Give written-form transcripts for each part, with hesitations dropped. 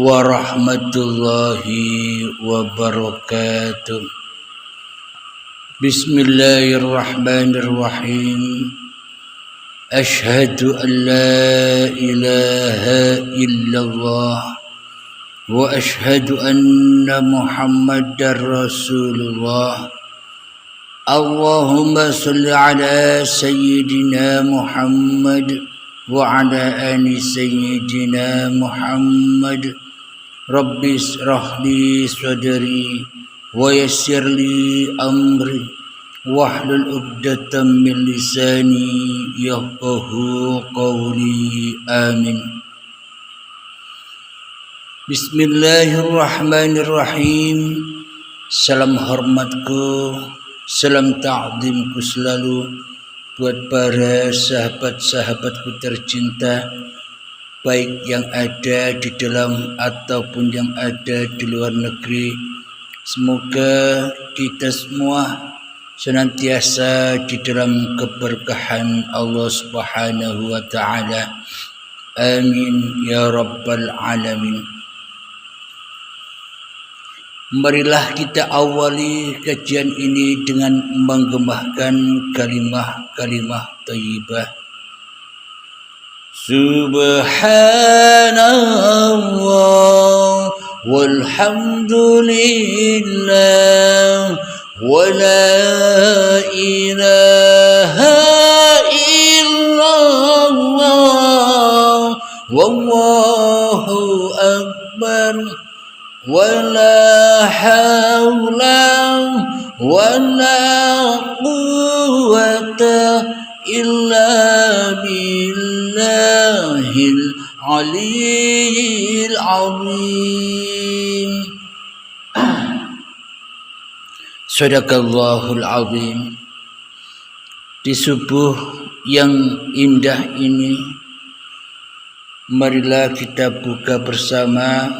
warahmatullahi wabarakatuh. Bismillahirrahmanirrahim. Ashhadu an la ilaha illallah wa ashhadu anna Muhammadar Rasulullah. Allahumma salli ala sayyidina Muhammad wa ala ali sayyidina Muhammad. Rabbi israh li sadri wa yassir li amri wahlul 'uqdatam min lisani yafqahu qawli. Amin. Bismillahirrahmanirrahim. Salam hormatku, salam ta'zimku selalu buat para sahabat-sahabatku tercinta, baik yang ada di dalam ataupun yang ada di luar negeri. Semoga kita semua senantiasa di dalam keberkahan Allah Subhanahu wa taala. Amin ya rabbal alamin. Marilah kita awali kajian ini dengan menggembahkan kalimah-kalimah thayyibah. Subhanallah walhamdulillah wa la ilaha illallah wallahu akbar wala haula wala quwwata illa billahil aliyyil azim. Sadaqallahul azim. Di subuh yang indah ini, marilah kita buka bersama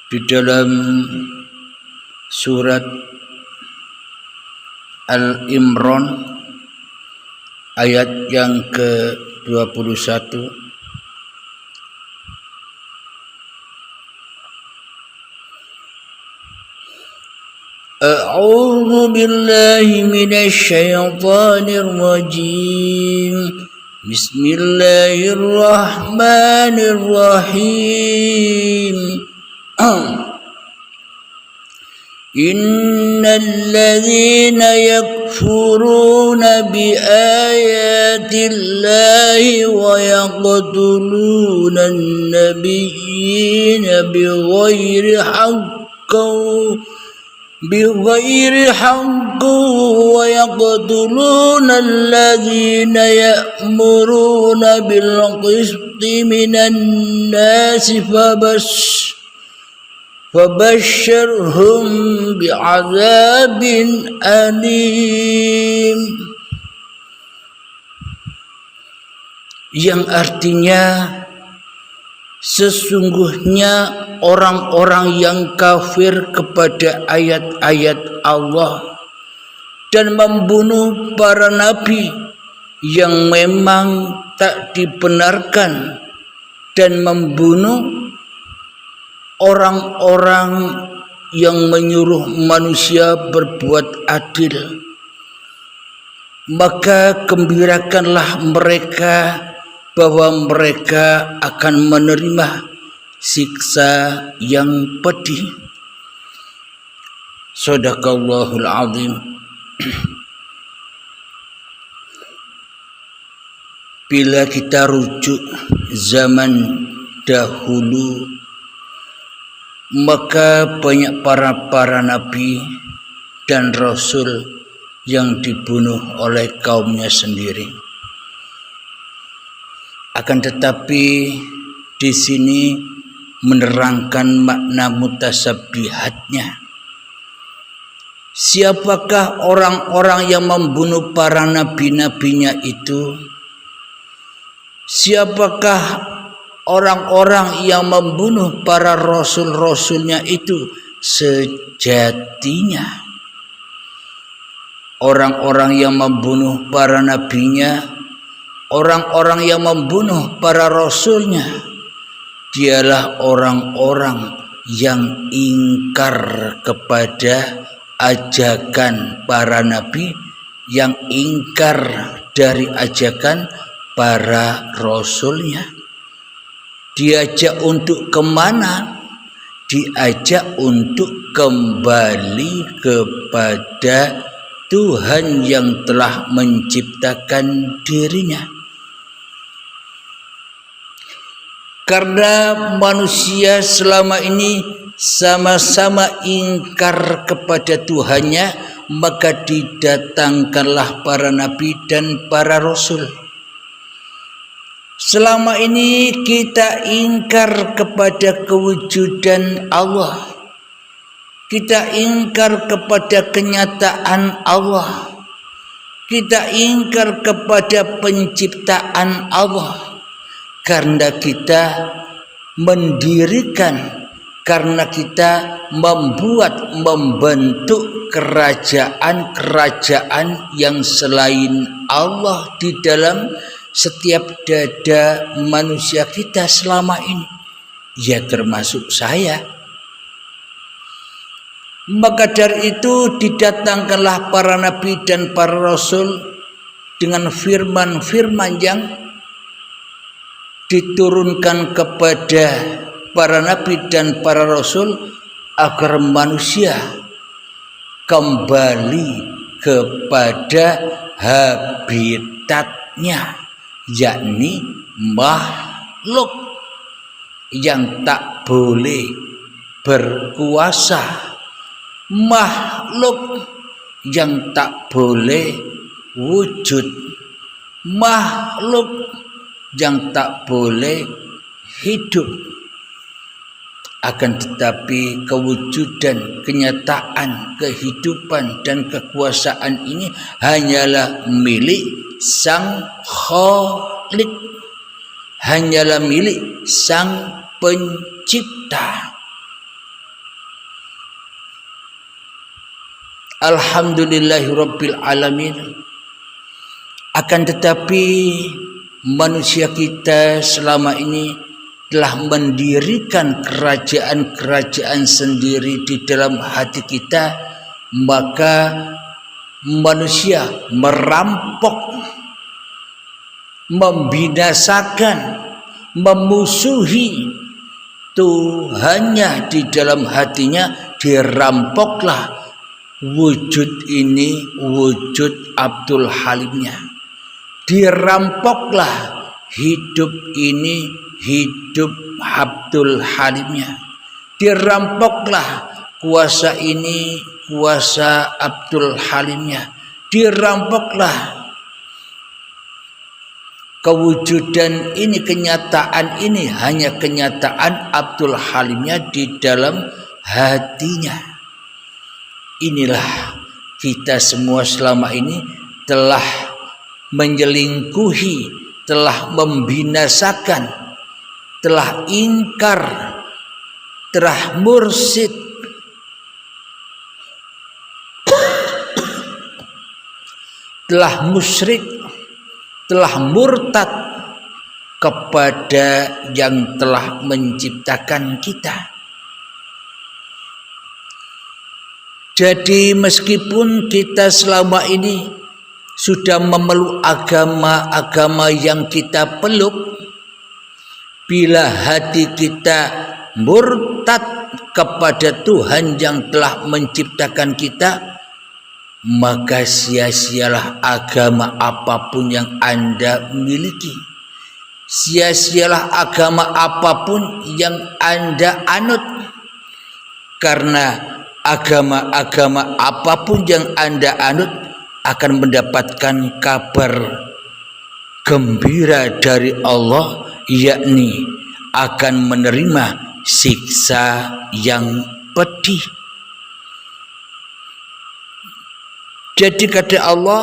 di dalam surat Al-Imran ayat yang ke-21. A'udzu billahi minasy syaithanir rajim. Bismillahirrahmanirrahim. Innal ladzina yakfuruna bi ayatillahi wa yaqtuluna an-nabiyyina bighairi haqqin wa yaqtuluna alladhina ya'muruna bil qisti minan nasi fabashshirhum bi'adzabin alim. Yang artinya, sesungguhnya orang-orang yang kafir kepada ayat-ayat Allah dan membunuh para nabi yang memang tak dibenarkan, dan membunuh orang-orang yang menyuruh manusia berbuat adil, maka gembirakanlah mereka bahwa mereka akan menerima siksa yang pedih. Shadaqallahul azim. Bila kita rujuk zaman dahulu, maka banyak para nabi dan rasul yang dibunuh oleh kaumnya sendiri. Akan tetapi di sini menerangkan makna mutasabbihatnya. Siapakah orang-orang yang membunuh para nabi-nabinya itu? Siapakah orang-orang yang membunuh para rasul-rasulnya itu? Sejatinya orang-orang yang membunuh para nabinya orang-orang yang membunuh para rasulnya, dialah orang-orang yang ingkar kepada ajakan para nabi, yang ingkar dari ajakan para rasulnya. Diajak untuk kemana? Diajak untuk kembali kepada Tuhan yang telah menciptakan dirinya. Karena manusia selama ini sama-sama ingkar kepada Tuhannya, maka didatangkanlah para nabi dan para rasul. Selama ini kita ingkar kepada kewujudan Allah, kita ingkar kepada kenyataan Allah, kita ingkar kepada penciptaan Allah, karena kita mendirikan, karena kita membentuk kerajaan-kerajaan yang selain Allah di dalam setiap dada manusia kita selama ini, ya termasuk saya. Maka dari itu didatangkanlah para nabi dan para rasul dengan firman-firman yang diturunkan kepada para nabi dan para rasul agar manusia kembali kepada habitatnya, yakni makhluk yang tak boleh berkuasa, makhluk yang tak boleh wujud, makhluk yang tak boleh hidup. Akan tetapi kewujudan, kenyataan, kehidupan dan kekuasaan ini hanyalah milik Sang Khalik, hanyalah milik Sang Pencipta. Alhamdulillahirabbil alamin. Akan tetapi manusia kita selama ini telah mendirikan kerajaan-kerajaan sendiri di dalam hati kita, maka manusia merampok, membinasakan, memusuhi Tuhannya di dalam hatinya. Dirampoklah wujud ini, wujud Abdul Halimnya. Dirampoklah hidup ini, hidup Abdul Halimnya. Dirampoklah kuasa ini, kuasa Abdul Halimnya. Dirampoklah kewujudan ini, kenyataan ini hanya kenyataan Abdul Halimnya di dalam hatinya. Inilah kita semua selama ini telah menyelingkuhi, telah membinasakan, telah ingkar, telah mursid, telah musyrik, telah murtad kepada yang telah menciptakan kita. Jadi meskipun kita selama ini sudah memeluk agama-agama yang kita peluk, bila hati kita murtad kepada Tuhan yang telah menciptakan kita, maka sia-sialah agama apapun yang Anda miliki, sia-sialah agama apapun yang Anda anut, karena agama-agama apapun yang Anda anut akan mendapatkan kabar gembira dari Allah, yakni akan menerima siksa yang pedih. Jadi kata Allah,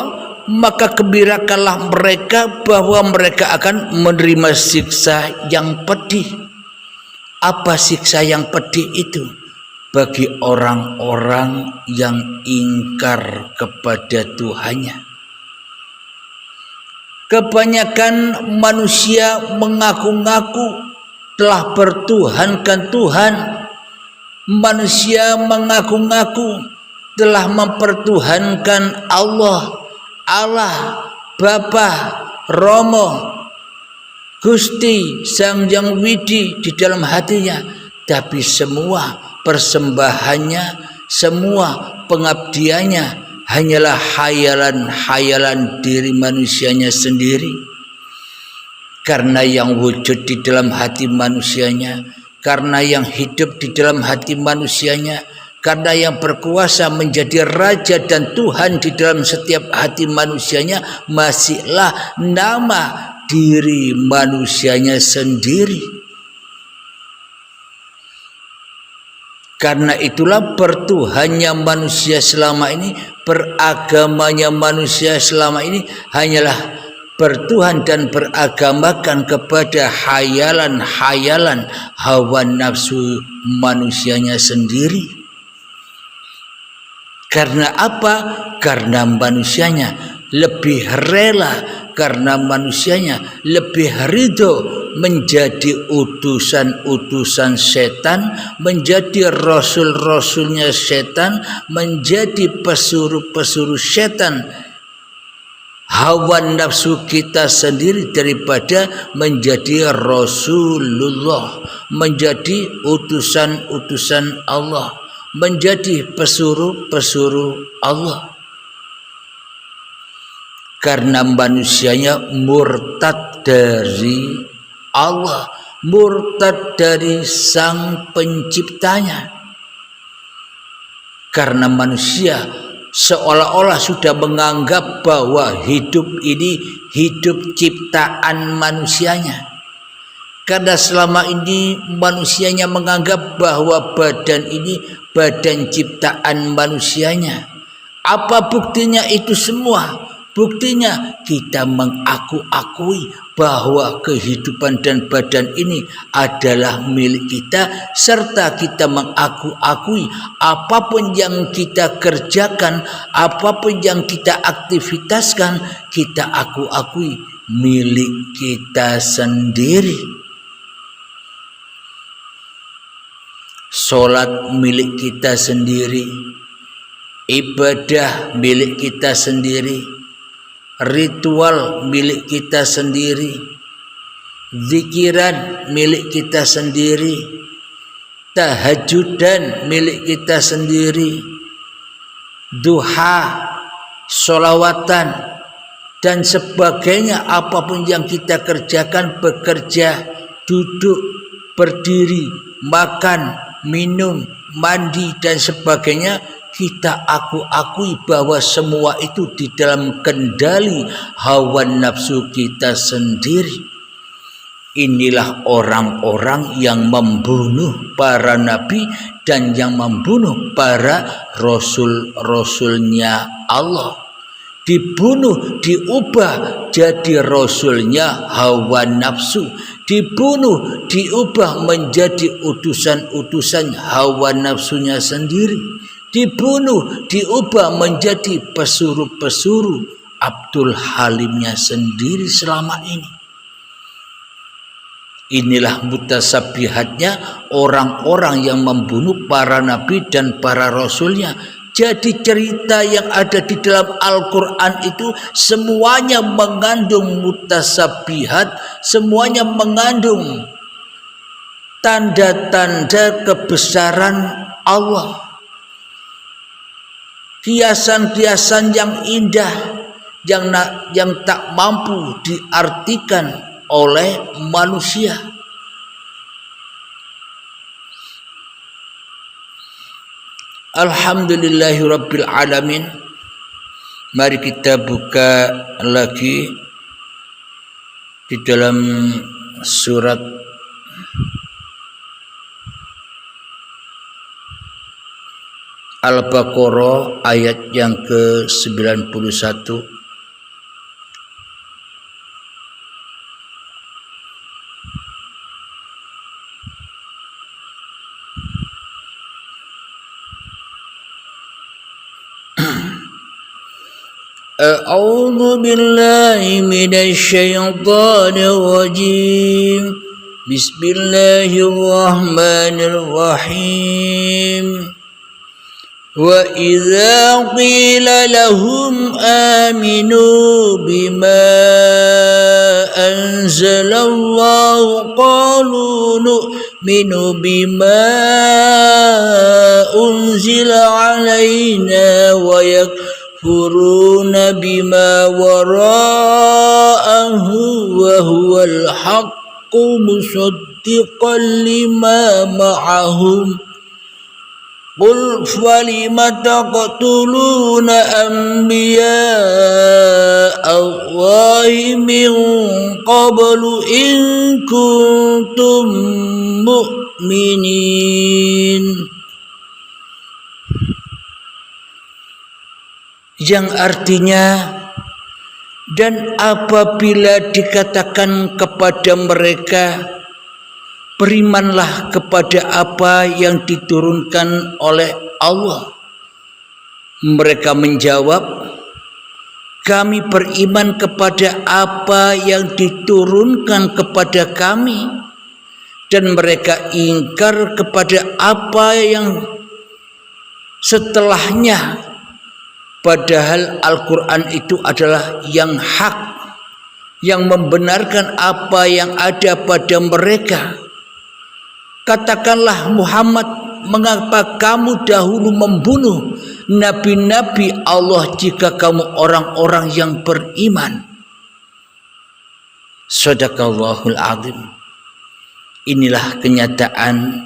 maka gembirakanlah mereka bahwa mereka akan menerima siksa yang pedih. Apa siksa yang pedih itu? Bagi orang-orang yang ingkar kepada Tuhannya. Kebanyakan manusia mengaku-ngaku telah bertuhankan Tuhan. Manusia mengaku-ngaku telah mempertuhankan Allah, Bapa, Romo, Gusti, Sang Hyang Widi di dalam hatinya. Tapi semua persembahannya, semua pengabdiannya hanyalah hayalan-hayalan diri manusianya sendiri. Karena yang wujud di dalam hati manusianya, karena yang hidup di dalam hati manusianya, karena yang berkuasa menjadi raja dan Tuhan di dalam setiap hati manusianya, masihlah nama diri manusianya sendiri. Karena itulah bertuhannya manusia selama ini, beragamanya manusia selama ini hanyalah bertuhan dan beragamakan kepada hayalan-hayalan hawa nafsu manusianya sendiri. Karena apa? Karena manusianya lebih rela, karena manusianya lebih ridho menjadi utusan-utusan setan, menjadi rasul-rasulnya setan, menjadi pesuruh-pesuruh setan, hawa nafsu kita sendiri, daripada menjadi Rasulullah, menjadi utusan-utusan Allah, menjadi pesuruh-pesuruh Allah. Karena manusianya murtad dari Allah, murtad dari Sang Penciptanya. Karena manusia seolah-olah sudah menganggap bahwa hidup ini hidup ciptaan manusianya. Karena selama ini manusianya menganggap bahwa badan ini badan ciptaan manusianya. Apa buktinya itu semua? Buktinya kita mengaku-akui bahwa kehidupan dan badan ini adalah milik kita, serta kita mengaku-akui apapun yang kita kerjakan, apapun yang kita aktivitaskan, kita aku-akui milik kita sendiri. Sholat milik kita sendiri, ibadah milik kita sendiri, ritual milik kita sendiri, zikiran milik kita sendiri, tahajudan milik kita sendiri, duha, sholawatan, dan sebagainya. Apapun yang kita kerjakan, bekerja, duduk, berdiri, makan, minum, mandi, dan sebagainya, kita aku-akui bahwa semua itu di dalam kendali hawa nafsu kita sendiri. Inilah orang-orang yang membunuh para nabi dan yang membunuh para rasul-rasulnya Allah. Dibunuh, diubah jadi rasulnya hawa nafsu, dibunuh, diubah menjadi utusan-utusan hawa nafsunya sendiri, dibunuh, diubah menjadi pesuruh-pesuruh Abdul Halimnya sendiri selama ini. Inilah mutasabihatnya orang-orang yang membunuh para nabi dan para rasulnya. Jadi cerita yang ada di dalam Al-Quran itu semuanya mengandung mutasabihat, semuanya mengandung tanda-tanda kebesaran Allah. Hiasan-hiasan yang indah, yang tak mampu diartikan oleh manusia. Alhamdulillahirabbil alamin. Mari kita buka lagi di dalam surat Al-Baqarah ayat yang ke-91. A'udzu billahi minasy syaithanir rajim. Bismillahirrahmanirrahim. Wa idza qila lahum aminu bima anzalallahu qalu nu'minu bima unzila alaina wa yakfuruna bima wara'ahu wa huwal haqqu musaddiqan lima ma'ahum. Qul falima taqtuluna anbiya Allahi min qablu in kuntum mu'minin. Yang artinya, dan apabila dikatakan kepada mereka, berimanlah kepada apa yang diturunkan oleh Allah. Mereka menjawab, kami beriman kepada apa yang diturunkan kepada kami, dan mereka ingkar kepada apa yang setelahnya, padahal Al-Quran itu adalah yang hak, yang membenarkan apa yang ada pada mereka. Katakanlah Muhammad, mengapa kamu dahulu membunuh nabi-nabi Allah jika kamu orang-orang yang beriman? Shadaqallahul azim. Inilah kenyataan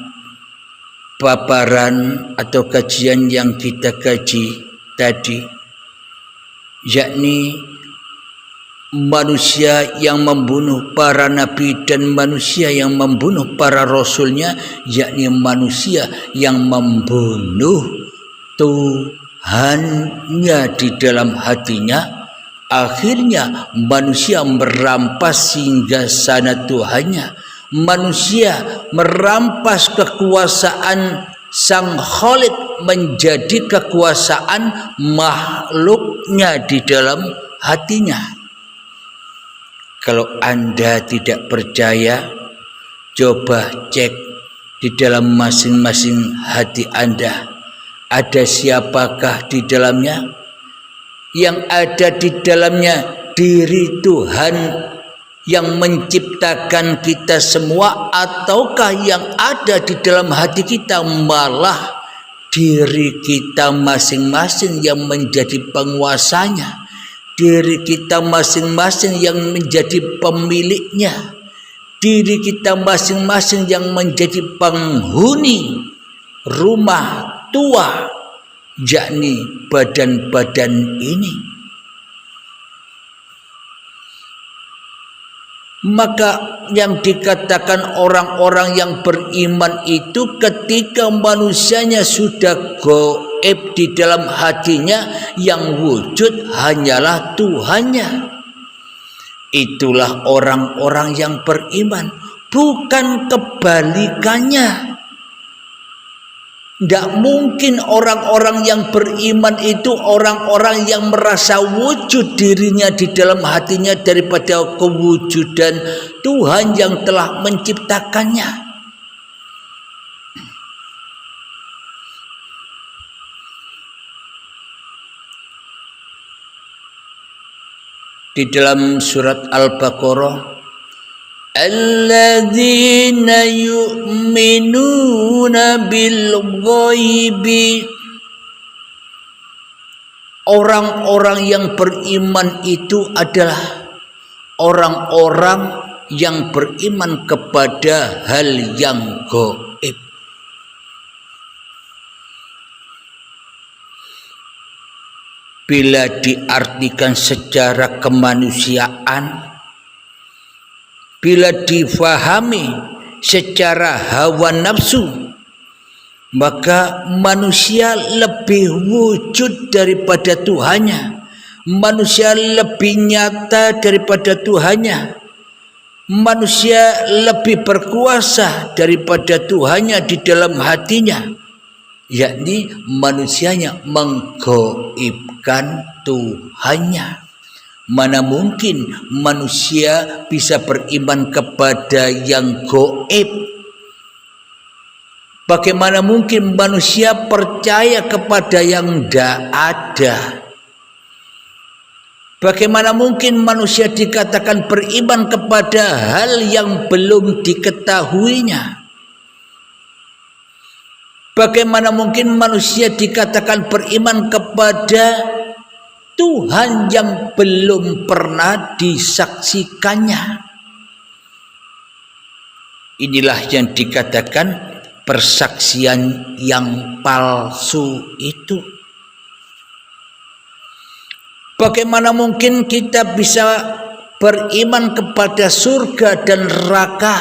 paparan atau kajian yang kita kaji tadi, yakni manusia yang membunuh para nabi dan manusia yang membunuh para rasulnya, yakni manusia yang membunuh Tuhannya di dalam hatinya. Akhirnya manusia merampas singgasana Tuhannya, manusia merampas kekuasaan Sang Khalik menjadi kekuasaan makhluknya di dalam hatinya. Kalau Anda tidak percaya, coba cek di dalam masing-masing hati Anda. Ada siapakah di dalamnya? Yang ada di dalamnya diri Tuhan yang menciptakan kita semua, ataukah yang ada di dalam hati kita malah diri kita masing-masing yang menjadi penguasanya? Diri kita masing-masing yang menjadi pemiliknya, diri kita masing-masing yang menjadi penghuni rumah tua, yakni badan-badan ini. Maka yang dikatakan orang-orang yang beriman itu, ketika manusianya sudah gaib di dalam hatinya, yang wujud hanyalah Tuhannya. Itulah orang-orang yang beriman, bukan kebalikannya. Tidak mungkin orang-orang yang beriman itu orang-orang yang merasa wujud dirinya di dalam hatinya daripada kewujudan Tuhan yang telah menciptakannya. Di dalam surat Al-Baqarah, alladzina yu'minuna bil ghaibi, orang-orang yang beriman itu adalah orang-orang yang beriman kepada hal yang gaib. Bila diartikan secara kemanusiaan, bila difahami secara hawa nafsu, maka manusia lebih wujud daripada Tuhannya, manusia lebih nyata daripada Tuhannya, manusia lebih berkuasa daripada Tuhannya di dalam hatinya. yakni manusianya menggaibkan Tuhannya. Mana mungkin manusia bisa beriman kepada yang gaib? Bagaimana mungkin manusia percaya kepada yang tidak ada? Bagaimana mungkin manusia dikatakan beriman kepada hal yang belum diketahuinya? Bagaimana mungkin manusia dikatakan beriman kepada Tuhan yang belum pernah disaksikannya? Inilah yang dikatakan persaksian yang palsu itu. Bagaimana mungkin kita bisa beriman kepada surga dan neraka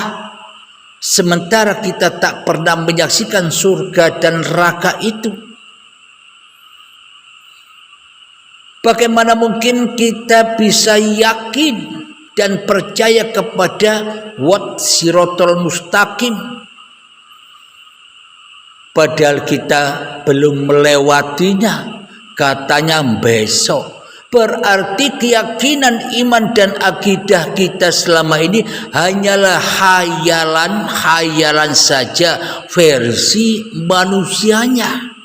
sementara kita tak pernah menyaksikan surga dan neraka itu? Bagaimana mungkin kita bisa yakin dan percaya kepada Siratal Mustaqim padahal kita belum melewatinya, katanya besok? Berarti keyakinan, iman dan akidah kita selama ini hanyalah hayalan saja versi manusianya.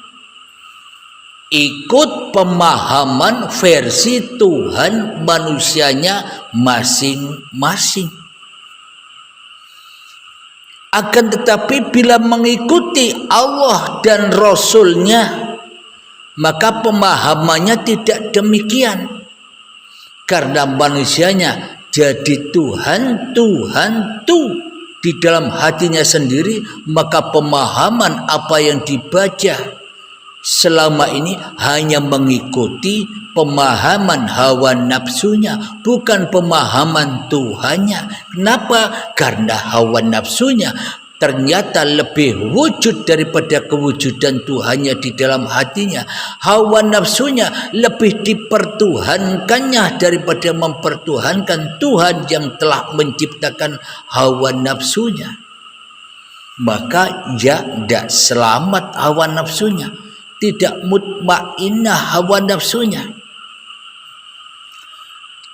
Ikut pemahaman versi Tuhan manusianya masing-masing. Akan tetapi bila mengikuti Allah dan Rasul-Nya, maka pemahamannya tidak demikian. Karena manusianya jadi Tuhan di dalam hatinya sendiri, maka pemahaman apa yang dibaca selama ini hanya mengikuti pemahaman hawa nafsunya, bukan pemahaman Tuhannya. Kenapa? Karena hawa nafsunya ternyata lebih wujud daripada kewujudan Tuhannya di dalam hatinya. Hawa nafsunya lebih dipertuhankannya daripada mempertuhankan Tuhan yang telah menciptakan hawa nafsunya. Maka tidak selamat hawa nafsunya, tidak mutmainnah hawa nafsunya.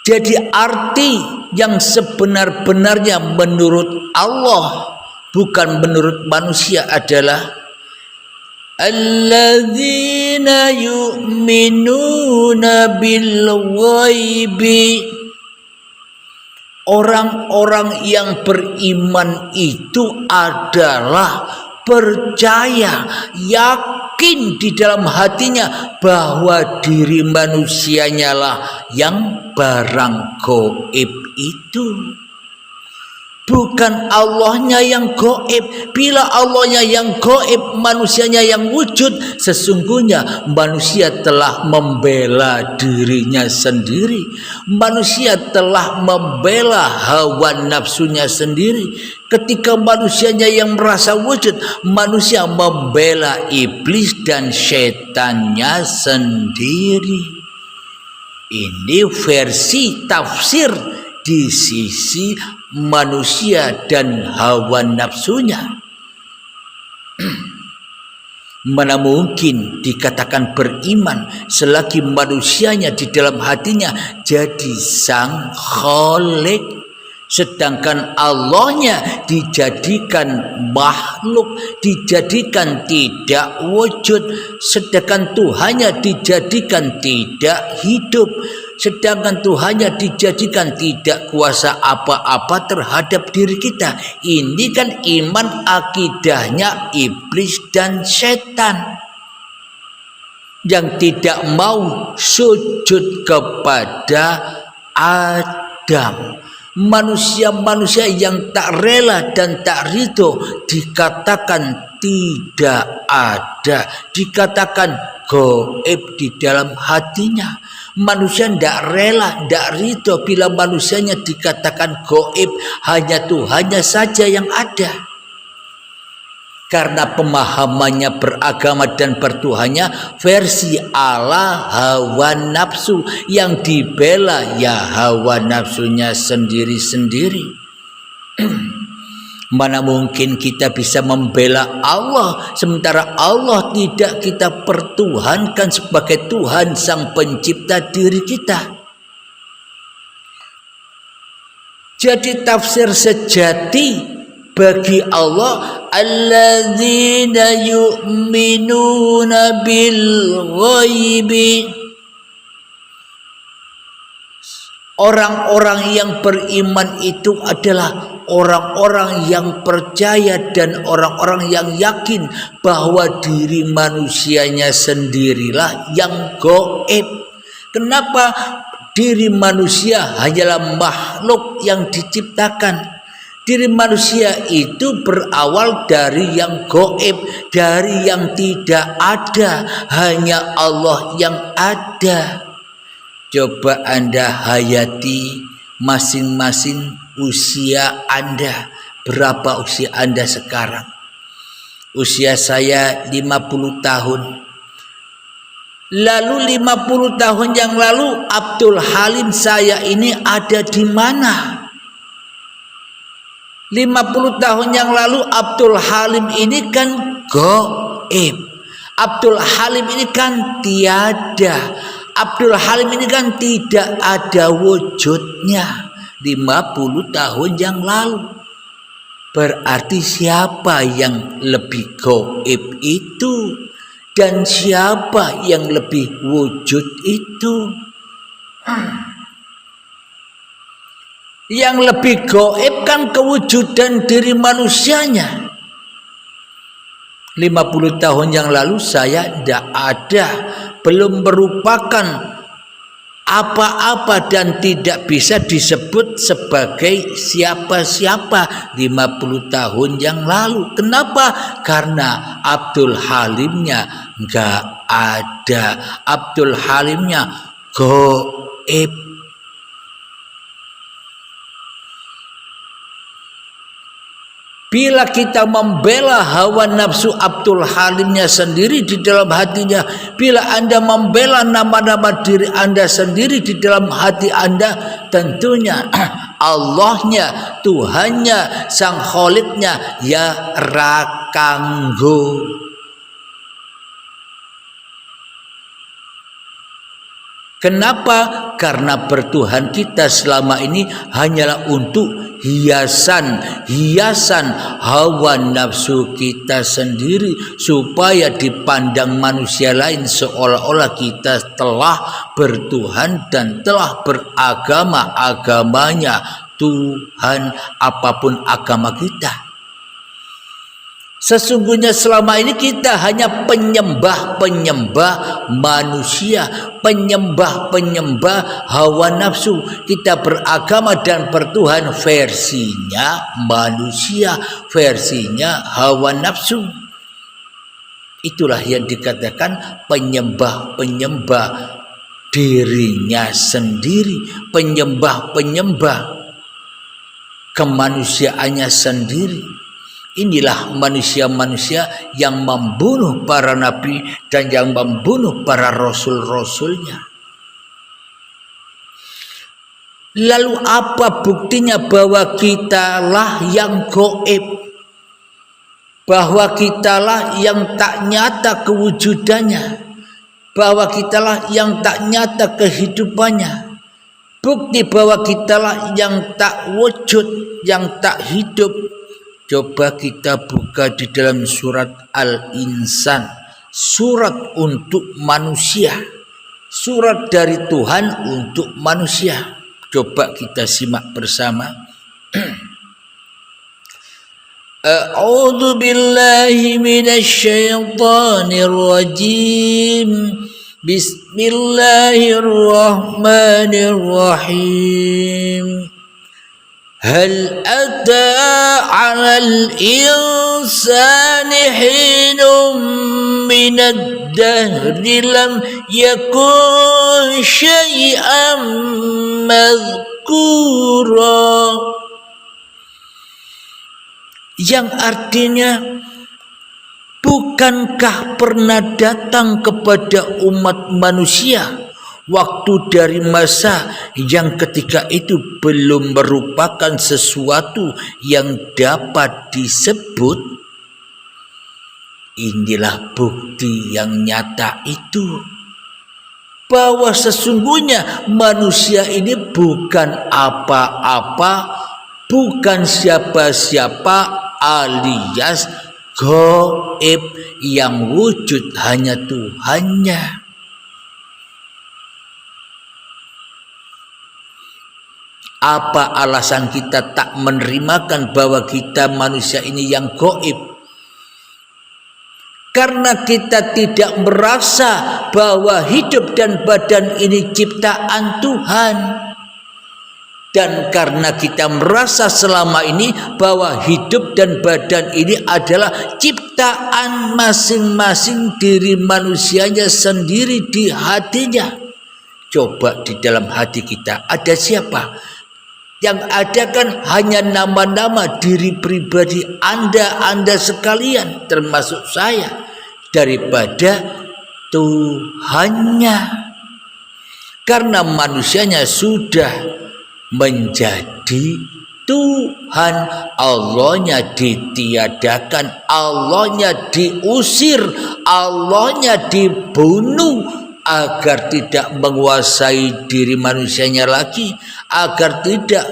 Jadi arti yang sebenar-benarnya menurut Allah, bukan menurut manusia, adalah alladzina yu'minuna bil ghaibi. Orang-orang yang beriman itu adalah percaya, yakin di dalam hatinya bahwa diri manusianya lah yang barang gaib itu, bukan Allahnya yang gaib. Bila Allahnya yang gaib, manusianya yang wujud, sesungguhnya manusia telah membela dirinya sendiri. Manusia telah membela hawa nafsunya sendiri. Ketika manusianya yang merasa wujud, manusia membela iblis dan setannya sendiri. Ini versi tafsir di sisi manusia dan hawa nafsunya. Mana mungkin dikatakan beriman selagi manusianya di dalam hatinya jadi sang Khalik, sedangkan Allahnya dijadikan makhluk, dijadikan tidak wujud, sedangkan Tuhannya dijadikan tidak hidup, sedangkan Tuhannya dijadikan tidak kuasa apa-apa terhadap diri kita. Ini kan iman akidahnya iblis dan setan yang tidak mau sujud kepada Adam. Manusia-manusia yang tak rela dan tak ridho dikatakan tidak ada, dikatakan gaib di dalam hatinya. Manusia tidak rela, tidak ridho bila manusianya dikatakan gaib, hanya Tuhannya saja yang ada. Karena pemahamannya beragama dan bertuhannya versi ala hawa nafsu, yang dibela ya hawa nafsunya sendiri-sendiri. Mana mungkin kita bisa membela Allah sementara Allah tidak kita pertuhankan sebagai Tuhan Sang Pencipta diri kita. Jadi tafsir sejati bagi Allah, alladzina yu'minuna bil ghaibi, orang-orang yang beriman itu adalah orang-orang yang percaya dan orang-orang yang yakin bahwa diri manusianya sendirilah yang gaib. Kenapa? Diri manusia hanyalah makhluk yang diciptakan. Diri manusia itu berawal dari yang gaib, dari yang tidak ada, hanya Allah yang ada. Coba Anda hayati masing-masing usia Anda. Berapa usia Anda sekarang? Usia saya 50 tahun. Lalu 50 tahun yang lalu Abdul Halim saya ini ada di mana? 50 tahun yang lalu Abdul Halim ini kan gaib. Abdul Halim ini kan tiada. Abdul Halim ini kan tidak ada wujudnya 50 tahun yang lalu. Berarti siapa yang lebih gaib itu? Dan siapa yang lebih wujud itu? Yang lebih gaib kan kewujudan diri manusianya. 50 tahun yang lalu saya tidak ada, belum merupakan apa-apa dan tidak bisa disebut sebagai siapa-siapa 50 tahun yang lalu. Kenapa? Karena Abdul Halimnya nggak ada. Abdul Halimnya gaib. Bila kita membela hawa nafsu Abdul Halimnya sendiri di dalam hatinya, bila Anda membela nama-nama diri Anda sendiri di dalam hati Anda, tentunya Allahnya, Tuhannya, Sang Kholiknya ya rakanggo. Kenapa? Karena bertuhan kita selama ini hanyalah untuk hiasan hawa nafsu kita sendiri, supaya dipandang manusia lain seolah-olah kita telah bertuhan dan telah beragama agamanya Tuhan, apapun agama kita. Sesungguhnya selama ini kita hanya penyembah-penyembah manusia, penyembah-penyembah hawa nafsu. Kita beragama dan bertuhan versinya manusia, versinya hawa nafsu. Itulah yang dikatakan penyembah-penyembah dirinya sendiri, penyembah-penyembah kemanusiaannya sendiri. Inilah manusia-manusia yang membunuh para nabi dan yang membunuh para rasul-rasulnya. Lalu apa buktinya bahwa kitalah yang gaib? Bahwa kitalah yang tak nyata kewujudannya, bahwa kitalah yang tak nyata kehidupannya. Bukti bahwa kitalah yang tak wujud, yang tak hidup. Coba kita buka di dalam surat Al-Insan, surat untuk manusia, surat dari Tuhan untuk manusia. Coba kita simak bersama. A'udzu billahi minasy syaithanir rajim. Bismillahirrahmanirrahim. هل أتى على الإنسان حين من الدهر لم يكن شيئا مذكورا, yang artinya, bukankah pernah datang kepada umat manusia waktu dari masa yang ketika itu belum merupakan sesuatu yang dapat disebut. Inilah bukti yang nyata itu, bahwa sesungguhnya manusia ini bukan apa-apa, bukan siapa-siapa, alias gaib yang wujud hanya Tuhannya. Apa alasan kita tak menerimakan bahwa kita manusia ini yang gaib? Karena kita tidak merasa bahwa hidup dan badan ini ciptaan Tuhan. Dan karena kita merasa selama ini bahwa hidup dan badan ini adalah ciptaan masing-masing diri manusianya sendiri di hatinya. Coba di dalam hati kita ada siapa? Yang ada kan hanya nama-nama diri pribadi Anda sekalian, termasuk saya, daripada Tuhannya. Karena manusianya sudah menjadi Tuhan, Allahnya ditiadakan, Allahnya diusir, Allahnya dibunuh, agar tidak menguasai diri manusianya lagi, agar tidak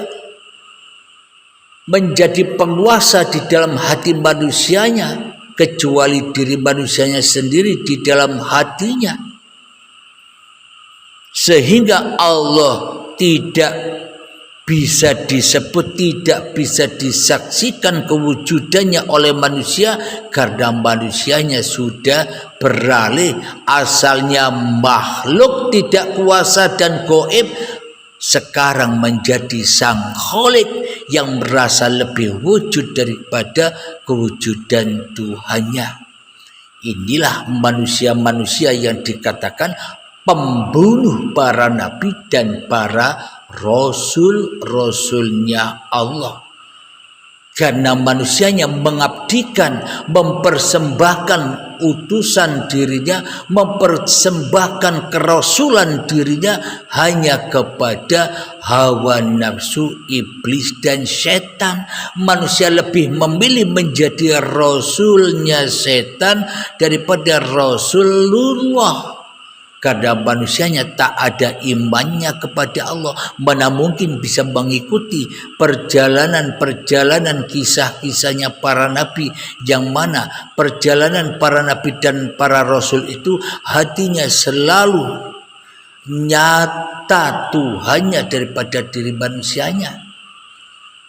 menjadi penguasa di dalam hati manusianya, kecuali diri manusianya sendiri di dalam hatinya. Sehingga Allah tidak bisa disebut, tidak bisa disaksikan kewujudannya oleh manusia, karena manusianya sudah beralih, asalnya makhluk tidak kuasa dan gaib, sekarang menjadi sang Khalik yang merasa lebih wujud daripada kewujudan Tuhannya. Inilah manusia-manusia yang dikatakan pembunuh para nabi dan para rasul-rasulnya Allah. Karena manusianya mengabdikan, mempersembahkan utusan dirinya, mempersembahkan kerasulan dirinya hanya kepada hawa nafsu, iblis dan setan. Manusia lebih memilih menjadi rasulnya setan daripada Rasulullah. Karena manusianya tak ada imannya kepada Allah, mana mungkin bisa mengikuti perjalanan-perjalanan kisah-kisahnya para nabi, yang mana perjalanan para nabi dan para rasul itu hatinya selalu nyata Tuhannya daripada diri manusianya.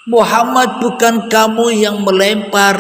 Muhammad, bukan kamu yang melempar,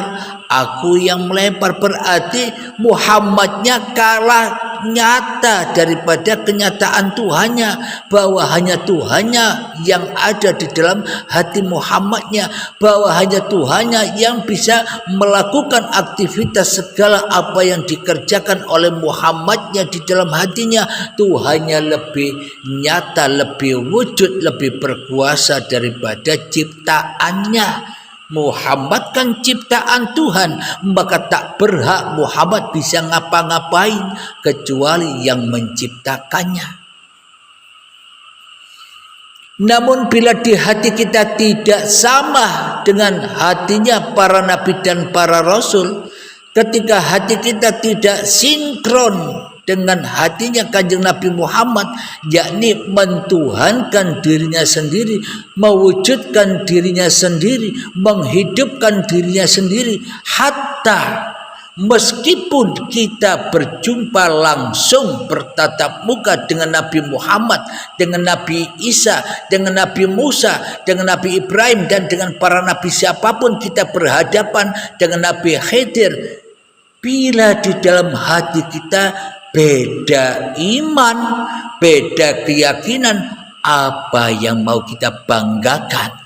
aku yang melempar, berarti Muhammadnya kalah nyata daripada kenyataan Tuhannya, bahwa hanya Tuhannya yang ada di dalam hati Muhammadnya, bahwa hanya Tuhannya yang bisa melakukan aktivitas segala apa yang dikerjakan oleh Muhammadnya di dalam hatinya. Tuhannya lebih nyata, lebih wujud, lebih berkuasa daripada ciptaannya. Muhammad kan ciptaan Tuhan, maka tak berhak Muhammad bisa ngapa-ngapain kecuali yang menciptakannya. Namun bila di hati kita tidak sama dengan hatinya para nabi dan para rasul, ketika hati kita tidak sinkron dengan hatinya Kanjeng Nabi Muhammad, yakni mentuhankan dirinya sendiri, mewujudkan dirinya sendiri, menghidupkan dirinya sendiri, hatta meskipun kita berjumpa langsung bertatap muka dengan Nabi Muhammad, dengan Nabi Isa, dengan Nabi Musa, dengan Nabi Ibrahim, dan dengan para nabi siapapun kita berhadapan dengan Nabi Khidir, bila di dalam hati kita beda iman, beda keyakinan, apa yang mau kita banggakan?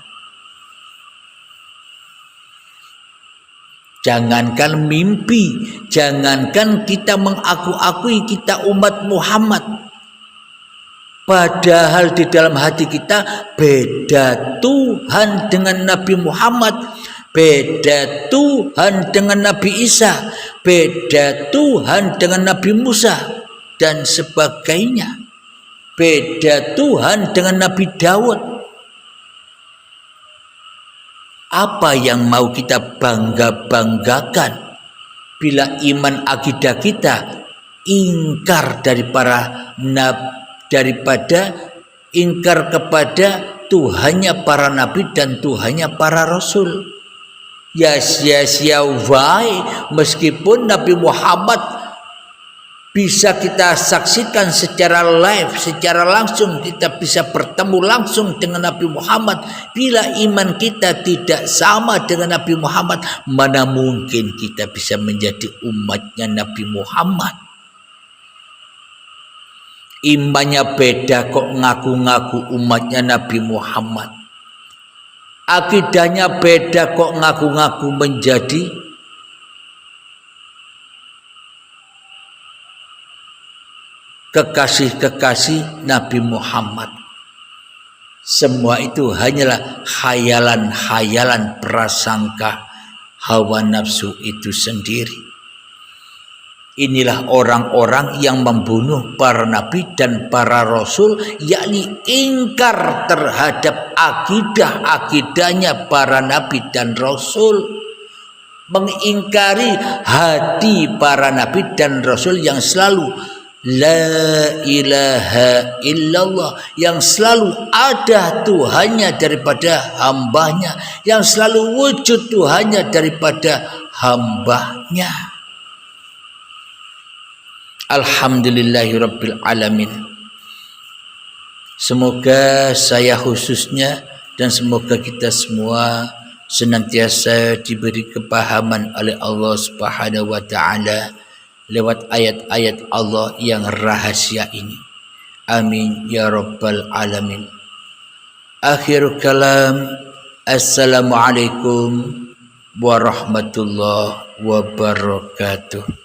Jangankan mimpi, jangankan kita mengaku-akui kita umat Muhammad, padahal di dalam hati kita beda Tuhan dengan Nabi Muhammad, beda Tuhan dengan Nabi Isa, beda Tuhan dengan Nabi Musa, dan sebagainya. Beda Tuhan dengan Nabi Daud. Apa yang mau kita banggakan bila iman akidah kita ingkar daripada ingkar kepada Tuhannya para nabi dan Tuhannya para rasul. Ya sia-sia wae meskipun Nabi Muhammad bisa kita saksikan secara live, secara langsung, kita bisa bertemu langsung dengan Nabi Muhammad. Bila iman kita tidak sama dengan Nabi Muhammad, mana mungkin kita bisa menjadi umatnya Nabi Muhammad? Imannya beda kok ngaku-ngaku umatnya Nabi Muhammad. Akidahnya beda kok ngaku-ngaku menjadi kekasih-kekasih Nabi Muhammad. Semua itu hanyalah khayalan-khayalan prasangka hawa nafsu itu sendiri. Inilah orang-orang yang membunuh para nabi dan para rasul, yakni ingkar terhadap akidah-akidahnya para nabi dan rasul, mengingkari hati para nabi dan rasul yang selalu la ilaha illallah, yang selalu ada Tuhannya daripada hambanya, yang selalu wujud Tuhannya daripada hambanya. Alhamdulillahirabbil alamin. Semoga saya khususnya dan semoga kita semua senantiasa diberi kepahaman oleh Allah Subhanahu wa taala lewat ayat-ayat Allah yang rahasia ini. Amin ya rabbal alamin. Akhir kalam, assalamualaikum warahmatullahi wabarakatuh.